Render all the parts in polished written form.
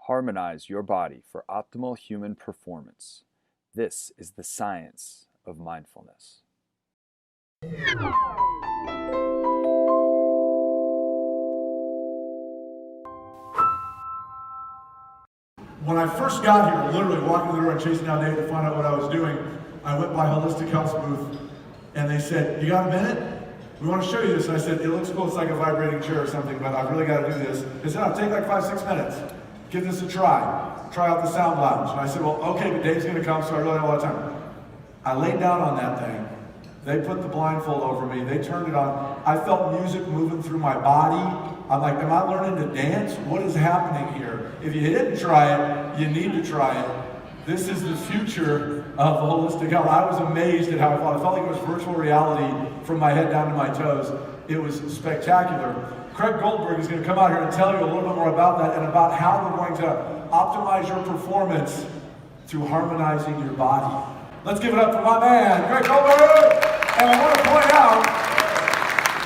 Harmonize your body for optimal human performance. This is the science of mindfulness. When I first got here, literally walking the door and chasing down Dave to find out what I was doing, I went by Holistic Health's booth and they said, "You got a minute? We want to show you this." And I said, "It looks cool, it's like a vibrating chair or something, but I've really got to do this." They said, "I'll take like 5-6 minutes. Give this a try. Try out the sound lounge." And I said, "Well, okay, but Dave's gonna come, so I really don't have a lot of time." I laid down on that thing. They put the blindfold over me. They turned it on. I felt music moving through my body. I'm like, am I learning to dance? What is happening here? If you didn't try it, you need to try it. This is the future of holistic health. I was amazed at how I felt. I felt like it was virtual reality from my head down to my toes. It was spectacular. Craig Goldberg is going to come out here and tell you a little bit more about that and about how we're going to optimize your performance through harmonizing your body. Let's give it up for my man, Craig Goldberg! And I want to point out,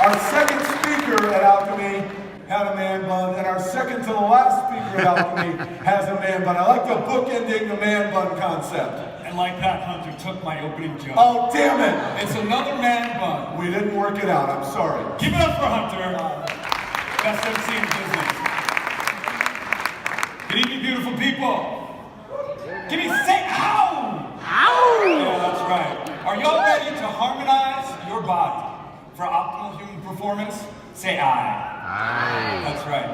our second speaker at Alchemy had a man bun, and our second to the last speaker at Alchemy has a man bun. I like the bookending the man bun concept. And like that, Hunter took my opening joke. Oh, damn it! It's another man bun. We didn't work it out, I'm sorry. Give it up for Hunter. Best MC in business. Good evening, beautiful people. Give me say ow! Ow! Yeah, that's right. Are y'all ready to harmonize your body for optimal human performance? Say aye. Aye. That's right.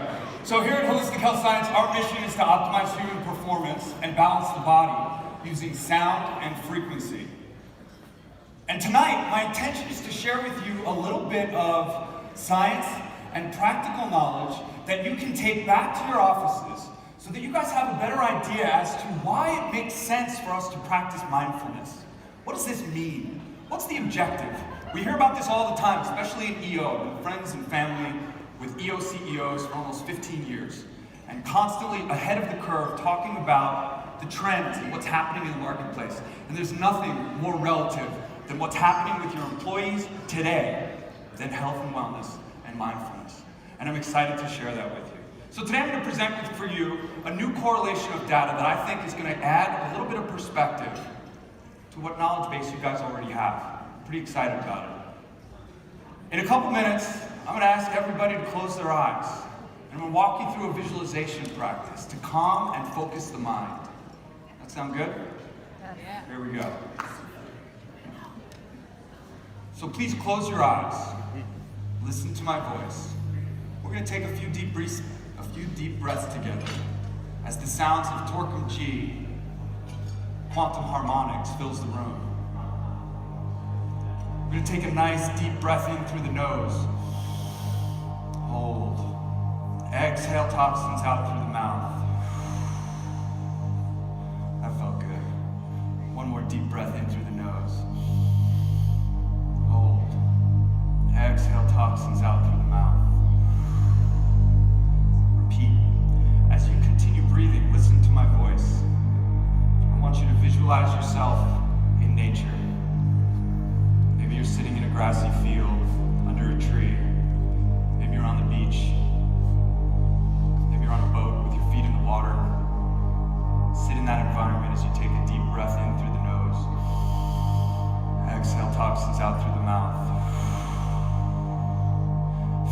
So here at Holistic Health Science, our mission is to optimize human performance and balance the body using sound and frequency. And tonight, my intention is to share with you a little bit of science and practical knowledge that you can take back to your offices so that you guys have a better idea as to why it makes sense for us to practice mindfulness. What does this mean? What's the objective? We hear about this all the time, especially in EO, with friends and family, with EO CEOs for almost 15 years, and constantly ahead of the curve talking about the trends and what's happening in the marketplace. And there's nothing more relative than what's happening with your employees today than health and wellness and mindfulness. And I'm excited to share that with you. So today I'm going to present for you a new correlation of data that I think is going to add a little bit of perspective to what knowledge base you guys already have. I'm pretty excited about it. In a couple minutes, I'm going to ask everybody to close their eyes. And I'm going to walk you through a visualization practice to calm and focus the mind. That sound good? Yeah. Here we go. So please close your eyes. Listen to my voice. We're going to take a few deep breaths together as the sounds of Torkom G, quantum harmonics, fills the room. We're going to take a nice deep breath in through the nose. Hold. Exhale toxins out through the mouth. That felt good. One more deep breath in through the nose. Hold. Exhale toxins out through the mouth. Repeat. As you continue breathing, listen to my voice. I want you to visualize yourself in nature. Maybe you're sitting in a grassy field under a tree. Maybe you're on the beach. Maybe you're on a boat with your feet in the water. Sit in that environment as you take a deep breath in through the nose. Exhale toxins out through the mouth.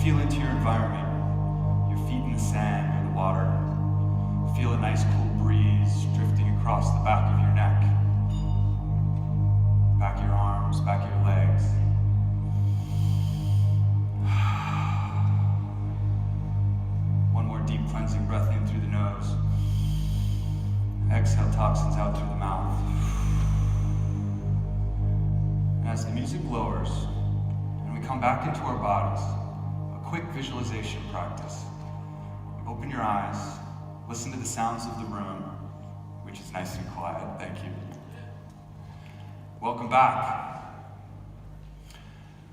Feel into your environment. Your feet in the sand or the water. Feel a nice cool breeze drifting across the back of your neck. Back of your arms, back of your legs. One more deep cleansing breath in through the nose. Exhale toxins out through the mouth. And as the music lowers and we come back into our bodies, a quick visualization practice. Open your eyes, listen to the sounds of the room, which is nice and quiet. Thank you. Welcome back.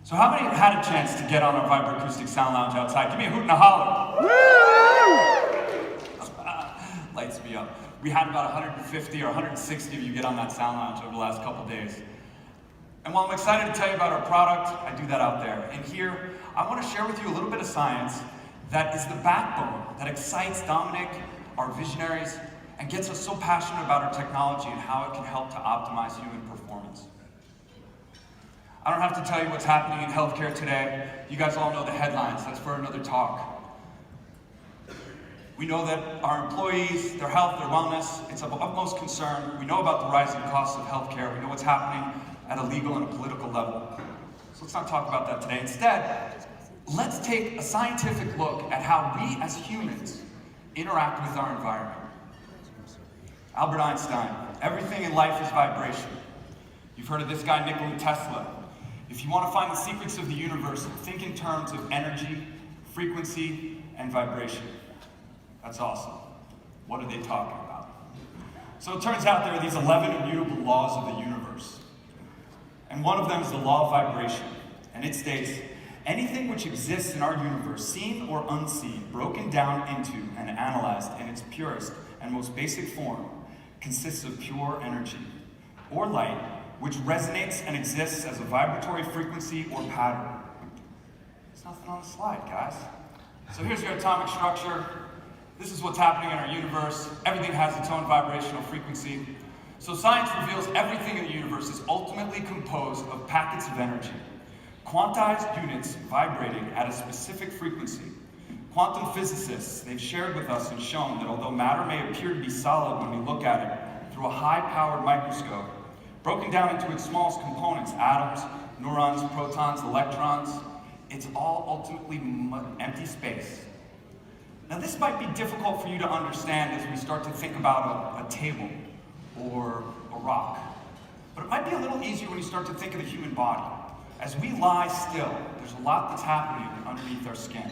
So how many had a chance to get on our vibroacoustic sound lounge outside? Give me a hoot and a holler. Woo! Lights me up. We had about 150 or 160 of you get on that sound lounge over the last couple days. And while I'm excited to tell you about our product, I do that out there. And here, I want to share with you a little bit of science that is the backbone that excites Dominic, are visionaries, and gets us so passionate about our technology and how it can help to optimize human performance. I don't have to tell you what's happening in healthcare today. You guys all know the headlines. That's for another talk. We know that our employees, their health, their wellness, it's of utmost concern. We know about the rising costs of healthcare. We know what's happening at a legal and a political level. So let's not talk about that today. Instead, let's take a scientific look at how we as humans interact with our environment. Albert Einstein, everything in life is vibration. You've heard of this guy, Nikola Tesla. If you want to find the secrets of the universe, think in terms of energy, frequency, and vibration. That's awesome. What are they talking about? So it turns out there are these 11 immutable laws of the universe. And one of them is the law of vibration. And it states, anything which exists in our universe, seen or unseen, broken down into and analyzed in its purest and most basic form, consists of pure energy, or light, which resonates and exists as a vibratory frequency or pattern. There's nothing on the slide, guys. So here's your atomic structure. This is what's happening in our universe. Everything has its own vibrational frequency. So science reveals everything in the universe is ultimately composed of packets of energy, quantized units vibrating at a specific frequency. Quantum physicists, they've shared with us and shown that although matter may appear to be solid when we look at it through a high-powered microscope, broken down into its smallest components, atoms, neurons, protons, electrons, it's all ultimately empty space. Now this might be difficult for you to understand as we start to think about a table or a rock, but it might be a little easier when you start to think of the human body. As we lie still, there's a lot that's happening underneath our skin.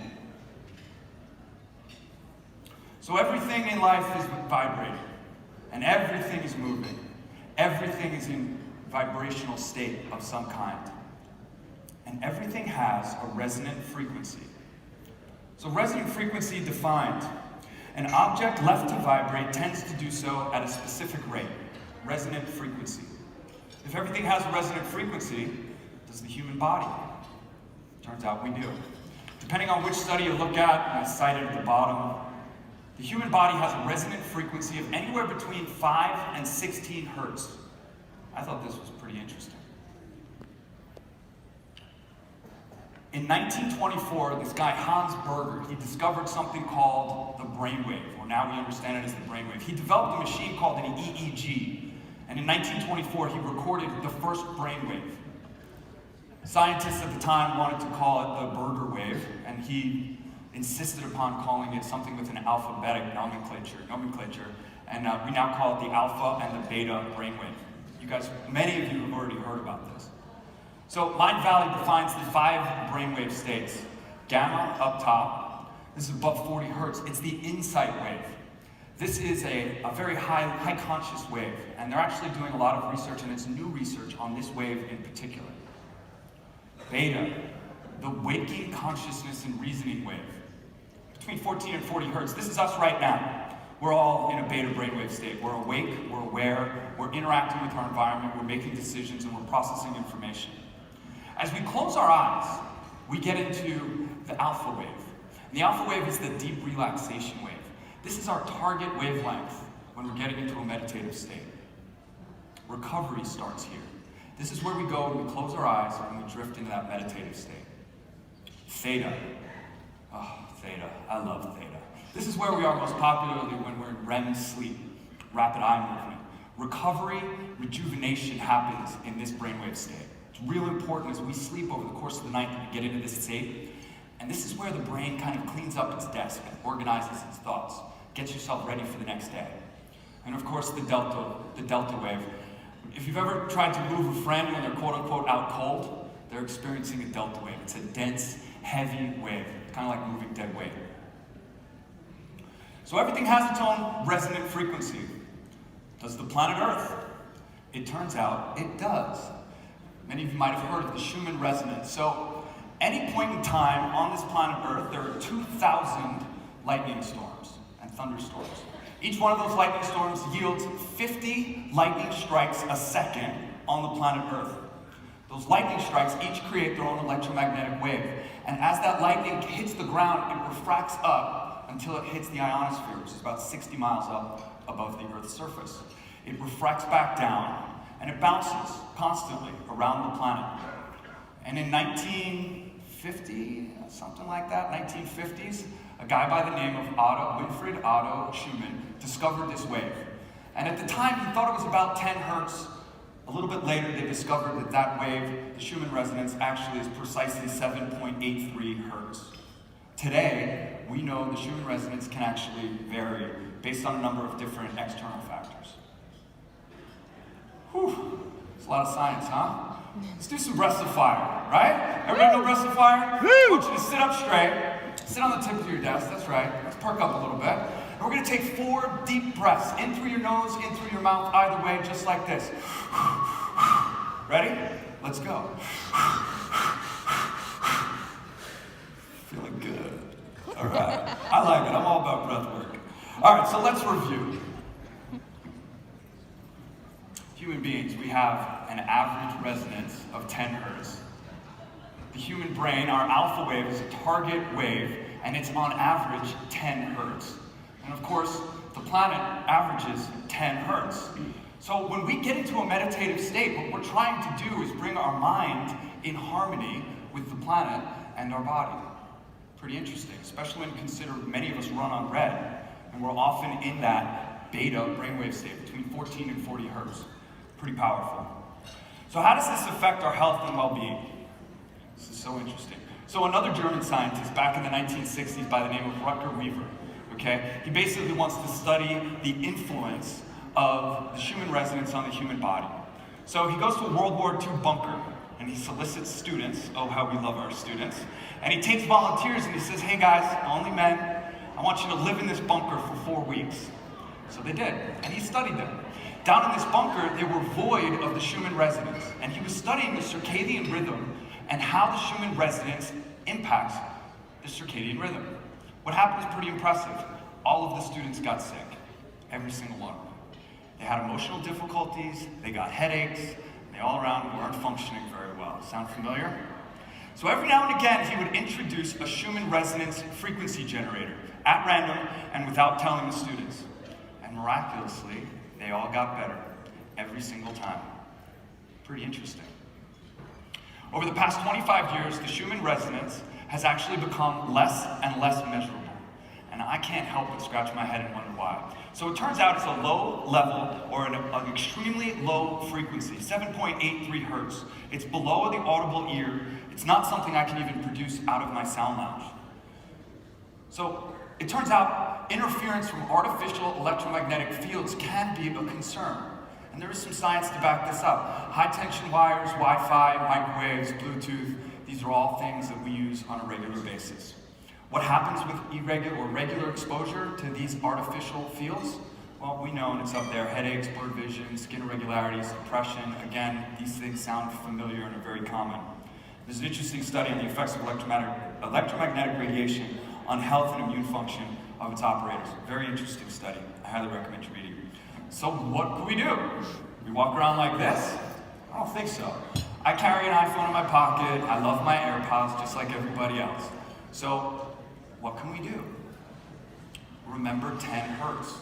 So everything in life is vibrating, and everything is moving. Everything is in vibrational state of some kind. And everything has a resonant frequency. So resonant frequency defined, an object left to vibrate tends to do so at a specific rate, resonant frequency. If everything has a resonant frequency, does the human body? Turns out we do. Depending on which study you look at, and I cited at the bottom, the human body has a resonant frequency of anywhere between 5 and 16 hertz. I thought this was pretty interesting. In 1924, this guy Hans Berger, he discovered something called the brainwave, or now we understand it as the brainwave. He developed a machine called an EEG, and in 1924, he recorded the first brainwave. Scientists at the time wanted to call it the Berger wave, and he insisted upon calling it something with an alphabetic nomenclature, and we now call it the alpha and the beta brainwave. You guys, many of you have already heard about this. So Mind Valley defines the 5 brainwave states. Gamma up top, this is above 40 hertz, it's the insight wave. This is a very high conscious wave, and they're actually doing a lot of research, and it's new research on this wave in particular. Beta, the waking consciousness and reasoning wave. Between 14 and 40 hertz, this is us right now. We're all in a beta brainwave state. We're awake, we're aware, we're interacting with our environment, we're making decisions, and we're processing information. As we close our eyes, we get into the alpha wave. And the alpha wave is the deep relaxation wave. This is our target wavelength when we're getting into a meditative state. Recovery starts here. This is where we go when we close our eyes and we drift into that meditative state. Theta. Oh, theta. I love theta. This is where we are most popularly when we're in REM sleep, rapid eye movement. Recovery, rejuvenation happens in this brainwave state. It's real important as we sleep over the course of the night that we get into this state. And this is where the brain kind of cleans up its desk, organizes its thoughts, gets yourself ready for the next day. And of course, the delta wave. If you've ever tried to move a friend when they're quote unquote out cold, they're experiencing a delta wave. It's a dense, heavy wave. It's kind of like moving dead weight. So everything has its own resonant frequency. Does the planet Earth? It turns out it does. Many of you might have heard of the Schumann resonance. So any point in time on this planet Earth, there are 2,000 lightning storms and thunderstorms. Each one of those lightning storms yields 50 lightning strikes a second on the planet Earth. Those lightning strikes each create their own electromagnetic wave. And as that lightning hits the ground, it refracts up up until it hits the ionosphere, which is about 60 miles up above the Earth's surface. It refracts back down, and it bounces constantly around the planet. And in 1950, something like that, 1950s, a guy by the name of Winfried Otto Schumann discovered this wave. And at the time, he thought it was about 10 hertz. A little bit later, they discovered that that wave, the Schumann resonance, actually is precisely 7.83 hertz. Today, we know the Schumann resonance can actually vary based on a number of different external factors. Whew, it's a lot of science, huh? Let's do some breaths of fire, right? Everybody know breaths of fire? I want you to sit up straight, sit on the tip of your desk, that's right. Let's perk up a little bit. And we're gonna take 4 deep breaths, in through your nose, in through your mouth, either way, just like this. Ready? Let's go. Feeling good. All right, I like it, I'm all about breath work. All right, so let's review. Human beings, we have an average resonance of 10 hertz. The human brain, our alpha wave, is a target wave, and it's on average 10 hertz. And of course, the planet averages 10 hertz. So when we get into a meditative state, what we're trying to do is bring our mind in harmony with the planet and our body. Pretty interesting, especially when you consider many of us run on red, and we're often in that beta brainwave state between 14 and 40 hertz. Pretty powerful. So how does this affect our health and well-being? This is so interesting. So another German scientist back in the 1960s by the name of Rutger Weaver, okay, he basically wants to study the influence of the Schumann resonance on the human body. So he goes to a World War II bunker and he solicits students, oh how we love our students, and he takes volunteers and he says, hey guys, only men, I want you to live in this bunker for 4 weeks. So they did, and he studied them. Down in this bunker, they were void of the Schumann resonance, and he was studying the circadian rhythm and how the Schumann resonance impacts the circadian rhythm. What happened was pretty impressive. All of the students got sick, every single one of them. They had emotional difficulties, they got headaches, and they all around weren't functioning very well. Sound familiar? So every now and again, he would introduce a Schumann resonance frequency generator at random and without telling the students. And miraculously, they all got better every single time. Pretty interesting. Over the past 25 years, the Schumann resonance has actually become less and less measurable. And I can't help but scratch my head and wonder why. So it turns out it's a low level or an extremely low frequency, 7.83 hertz. It's below the audible ear. It's not something I can even produce out of my sound lounge. So it turns out interference from artificial electromagnetic fields can be a concern. And there is some science to back this up. High tension wires, Wi-Fi, microwaves, Bluetooth, these are all things that we use on a regular basis. What happens with irregular or regular exposure to these artificial fields? Well, we know, and it's up there, headaches, blurred vision, skin irregularities, depression. Again, these things sound familiar and are very common. There's an interesting study on the effects of electromagnetic radiation on health and immune function of its operators. Very interesting study. I highly recommend you reading. So what can we do? We walk around like this? I don't think so. I carry an iPhone in my pocket. I love my AirPods just like everybody else. So what can we do? Remember 10 hertz.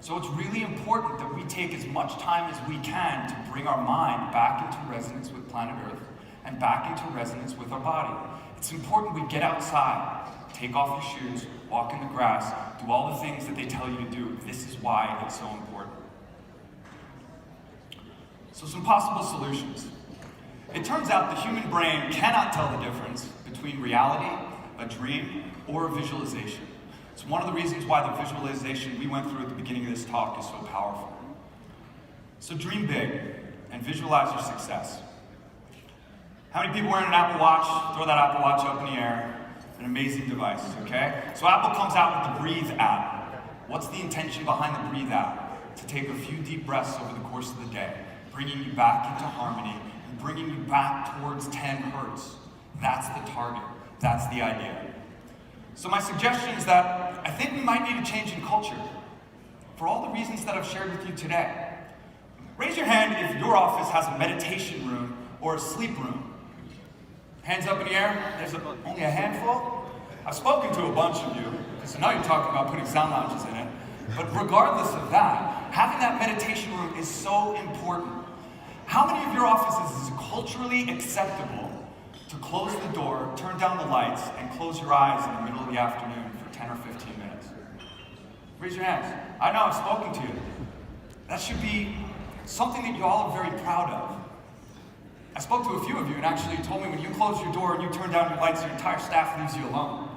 So it's really important that we take as much time as we can to bring our mind back into resonance with planet Earth and back into resonance with our body. It's important we get outside, take off your shoes, walk in the grass, do all the things that they tell you to do. This is why it's so important. So some possible solutions. It turns out the human brain cannot tell the difference between reality, a dream, or a visualization. It's one of the reasons why the visualization we went through at the beginning of this talk is so powerful. So dream big and visualize your success. How many people wearing an Apple Watch? Throw that Apple Watch up in the air. An amazing device, okay? So Apple comes out with the Breathe app. What's the intention behind the Breathe app? To take a few deep breaths over the course of the day, bringing you back into harmony and bringing you back towards 10 hertz. That's the target. That's the idea. So my suggestion is that I think we might need a change in culture for all the reasons that I've shared with you today. Raise your hand if your office has a meditation room or a sleep room. Hands up in the air. There's only a handful. I've spoken to a bunch of you. So now you're talking about putting sound lounges in it. But regardless of that, having that meditation room is so important. How many of your offices is it culturally acceptable to close the door, turn down the lights, and close your eyes in the middle of the afternoon for 10 or 15 minutes? Raise your hands. I know I've spoken to you. That should be something that you all are very proud of. I spoke to a few of you and actually told me when you close your door and you turn down your lights, your entire staff leaves you alone.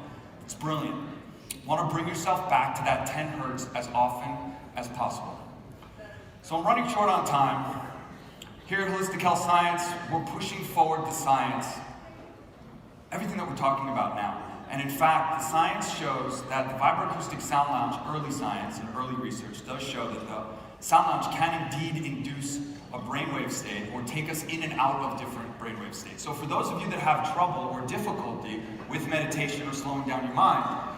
It's brilliant. You want to bring yourself back to that 10 hertz as often as possible. So I'm running short on time. Here at Holistic Health Science, we're pushing forward the science, everything that we're talking about now. And in fact, the science shows that the vibroacoustic sound lounge, early science and early research does show that the sound lounge can indeed induce a brainwave state or take us in and out of different brainwave states. So for those of you that have trouble or difficulty with meditation or slowing down your mind,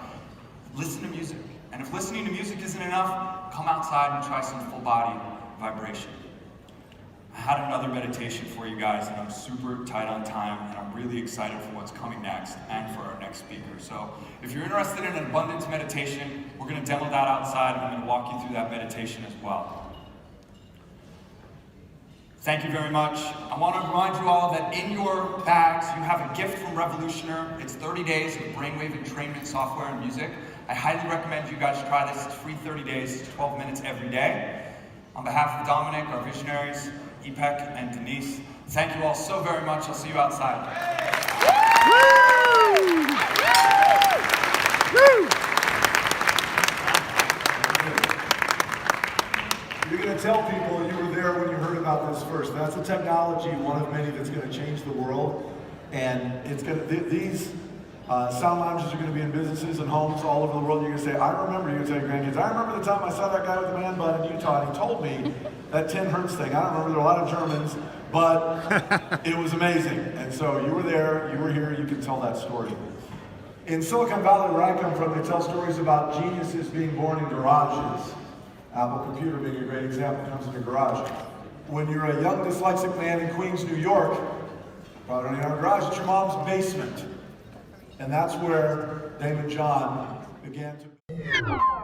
listen to music. And if listening to music isn't enough, come outside and try some full body vibration. I had another meditation for you guys, and I'm super tight on time, and I'm really excited for what's coming next and for our next speaker. So if you're interested in an abundance meditation, we're going to demo that outside, and I'm going to walk you through that meditation as well. Thank you very much. I want to remind you all that in your bags, you have a gift from Revolutioner. It's 30 days of brainwave entrainment software and music. I highly recommend you guys try this. It's free 30 days, it's 12 minutes every day. On behalf of Dominic, our visionaries, Ipek and Denise, thank you all so very much. I'll see you outside. You're going to tell people you were there when you heard about this first. That's a technology, one of many, that's going to change the world. And it's going to, these sound lounges are going to be in businesses and homes all over the world. You're going to say, I remember, you're going to tell your grandkids, I remember the time I saw that guy with the man bun in Utah, and he told me that 10 hertz thing. I don't remember, there were a lot of Germans, but it was amazing. And so you were there, you were here, you can tell that story. In Silicon Valley, where I come from, they tell stories about geniuses being born in garages. Apple Computer being a great example, comes in a garage. When you're a young dyslexic man in Queens, New York, probably don't even have a garage, it's your mom's basement. And that's where Damon John began to...